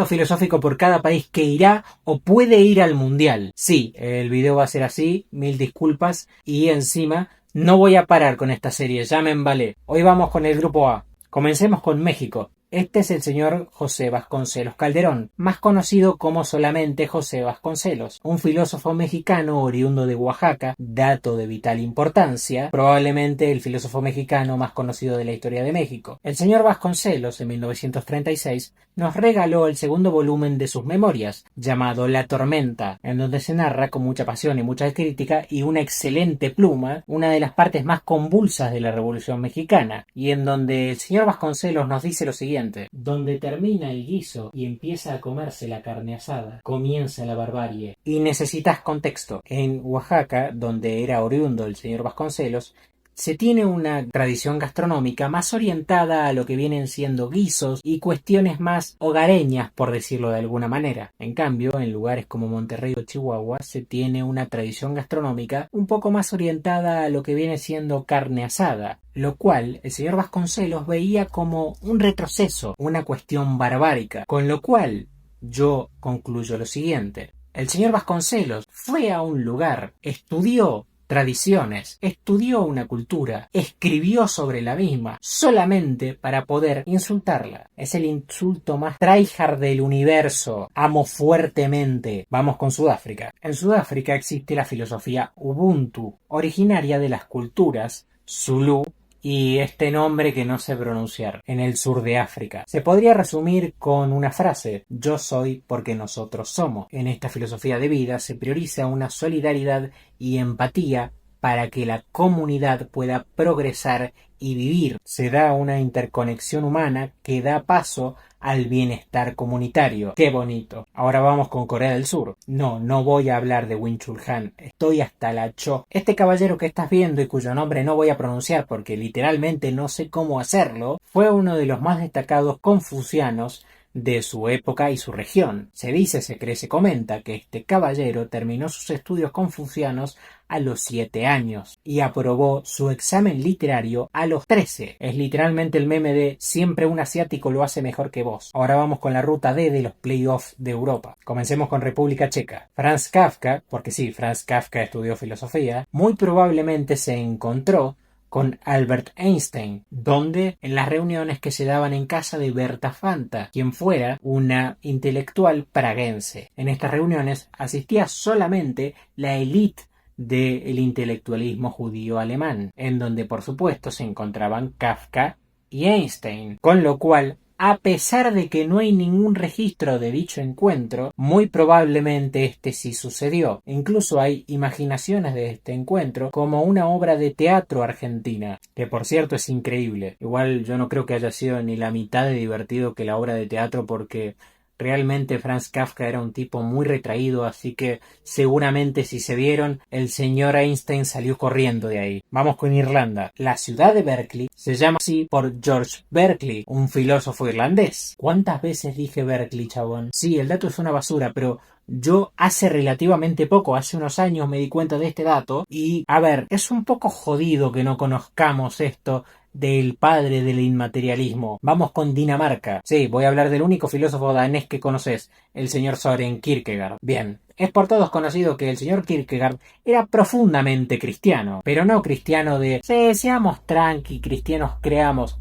filosófico por cada país que irá o puede ir al mundial. Sí, el video va a ser así, mil disculpas, y encima no voy a parar con esta serie, ya me embalé. Hoy vamos con el grupo A. Comencemos con México. Este es el señor José Vasconcelos Calderón, más conocido como solamente José Vasconcelos, un filósofo mexicano oriundo de Oaxaca, dato de vital importancia, probablemente el filósofo mexicano más conocido de la historia de México. El señor Vasconcelos, en 1936, nos regaló el segundo volumen de sus memorias, llamado La Tormenta, en donde se narra con mucha pasión y mucha crítica y una excelente pluma, una de las partes más convulsas de la Revolución Mexicana, y en donde el señor Vasconcelos nos dice lo siguiente: donde termina el guiso y empieza a comerse la carne asada, comienza la barbarie. Y necesitas contexto. En Oaxaca, donde era oriundo el señor Vasconcelos, se tiene una tradición gastronómica más orientada a lo que vienen siendo guisos y cuestiones más hogareñas, por decirlo de alguna manera. En cambio, en lugares como Monterrey o Chihuahua se tiene una tradición gastronómica un poco más orientada a lo que viene siendo carne asada, lo cual el señor Vasconcelos veía como un retroceso, una cuestión barbárica, con lo cual yo concluyo lo siguiente: el señor Vasconcelos fue a un lugar, estudió tradiciones, estudió una cultura, escribió sobre la misma, solamente para poder insultarla. Es el insulto más tryhard del universo. Amo fuertemente. Vamos con Sudáfrica. En Sudáfrica existe la filosofía Ubuntu, originaria de las culturas Zulu y este nombre que no sé pronunciar, en el sur de África. Se podría resumir con una frase: yo soy porque nosotros somos. En esta filosofía de vida se prioriza una solidaridad y empatía para que la comunidad pueda progresar y vivir. Se da una interconexión humana que da paso al bienestar comunitario. ¡Qué bonito! Ahora vamos con Corea del Sur. No voy a hablar de Wing Chul Han. Estoy hasta la cho. Este caballero que estás viendo y cuyo nombre no voy a pronunciar porque literalmente no sé cómo hacerlo, fue uno de los más destacados confucianos de su época y su región. Se dice, se cree, se comenta que este caballero terminó sus estudios confucianos a los 7 años y aprobó su examen literario a los 13. Es literalmente el meme de siempre un asiático lo hace mejor que vos. Ahora vamos con la ruta D de los playoffs de Europa. Comencemos con República Checa. Franz Kafka, porque sí, Franz Kafka estudió filosofía, muy probablemente se encontró con Albert Einstein, donde en las reuniones que se daban en casa de Berta Fanta, quien fuera una intelectual praguense. En estas reuniones asistía solamente la élite del intelectualismo judío alemán, en donde por supuesto se encontraban Kafka y Einstein, con lo cual, a pesar de que no hay ningún registro de dicho encuentro, muy probablemente este sí sucedió. Incluso hay imaginaciones de este encuentro como una obra de teatro argentina, que por cierto es increíble. Igual yo no creo que haya sido ni la mitad de divertido que la obra de teatro, porque realmente Franz Kafka era un tipo muy retraído, así que seguramente si se vieron, el señor Einstein salió corriendo de ahí. Vamos con Irlanda. La ciudad de Berkeley se llama así por George Berkeley, un filósofo irlandés. ¿Cuántas veces dije Berkeley, chabón? Sí, el dato es una basura, pero yo hace relativamente poco, hace unos años, me di cuenta de este dato y, a ver, es un poco jodido que no conozcamos esto del padre del inmaterialismo. Vamos con Dinamarca. Sí, voy a hablar del único filósofo danés que conoces, el señor Søren Kierkegaard. Bien, es por todos conocido que el señor Kierkegaard era profundamente cristiano, pero no cristiano de sí, seamos tranqui, cristianos creamos.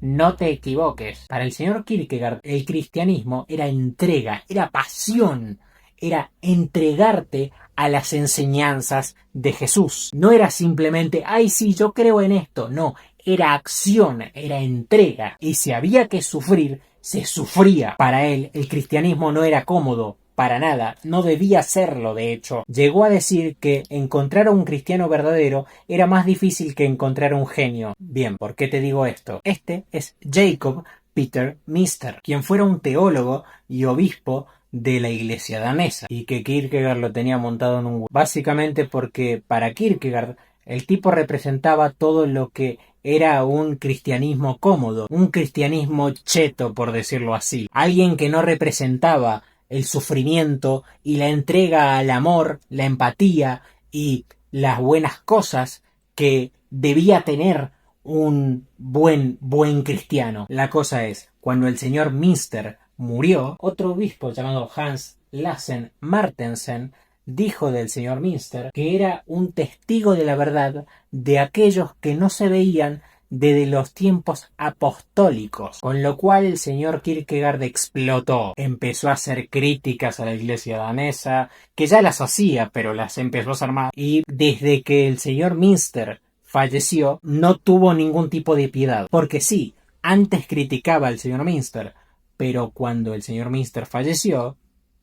No te equivoques. Para el señor Kierkegaard, el cristianismo era entrega, era pasión, era entregarte a las enseñanzas de Jesús. No era simplemente, ay sí, yo creo en esto. No, era acción, era entrega. Y si había que sufrir, se sufría. Para él, el cristianismo no era cómodo. Para nada, no debía serlo, de hecho. Llegó a decir que encontrar a un cristiano verdadero era más difícil que encontrar a un genio. Bien, ¿por qué te digo esto? Este es Jacob Peter Meister, quien fuera un teólogo y obispo de la iglesia danesa, y que Kierkegaard lo tenía montado en un... Básicamente porque para Kierkegaard el tipo representaba todo lo que era un cristianismo cómodo, un cristianismo cheto, por decirlo así. Alguien que no representaba el sufrimiento y la entrega al amor, la empatía y las buenas cosas que debía tener un buen cristiano. La cosa es, cuando el señor Meister murió, otro obispo llamado Hans Lassen Martensen dijo del señor Münster que era un testigo de la verdad de aquellos que no se veían desde los tiempos apostólicos, con lo cual el señor Kierkegaard explotó, empezó a hacer críticas a la iglesia danesa, que ya las hacía, pero las empezó a hacer más, y desde que el señor Münster falleció, no tuvo ningún tipo de piedad, porque sí, antes criticaba al señor Münster, pero cuando el señor Münster falleció,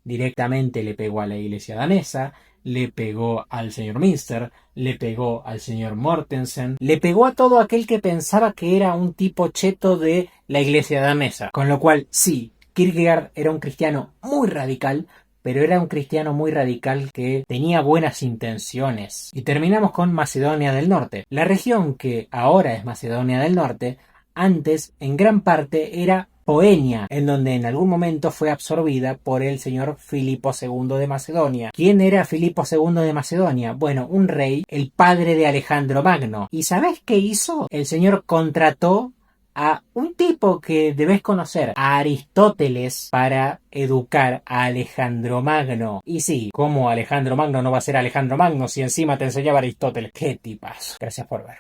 directamente le pegó a la iglesia danesa, le pegó al señor Münster, le pegó al señor Mortensen, le pegó a todo aquel que pensaba que era un tipo cheto de la iglesia danesa. Con lo cual, sí, Kierkegaard era un cristiano muy radical, pero era un cristiano muy radical que tenía buenas intenciones. Y terminamos con Macedonia del Norte. La región que ahora es Macedonia del Norte, antes en gran parte era Poenia, en donde en algún momento fue absorbida por el señor Filipo II de Macedonia. ¿Quién era Filipo II de Macedonia? Bueno, un rey, el padre de Alejandro Magno. ¿Y sabés qué hizo? El señor contrató a un tipo que debes conocer, a Aristóteles, para educar a Alejandro Magno. Y sí, ¿cómo Alejandro Magno no va a ser Alejandro Magno si encima te enseñaba Aristóteles? ¡Qué tipazo! Gracias por ver.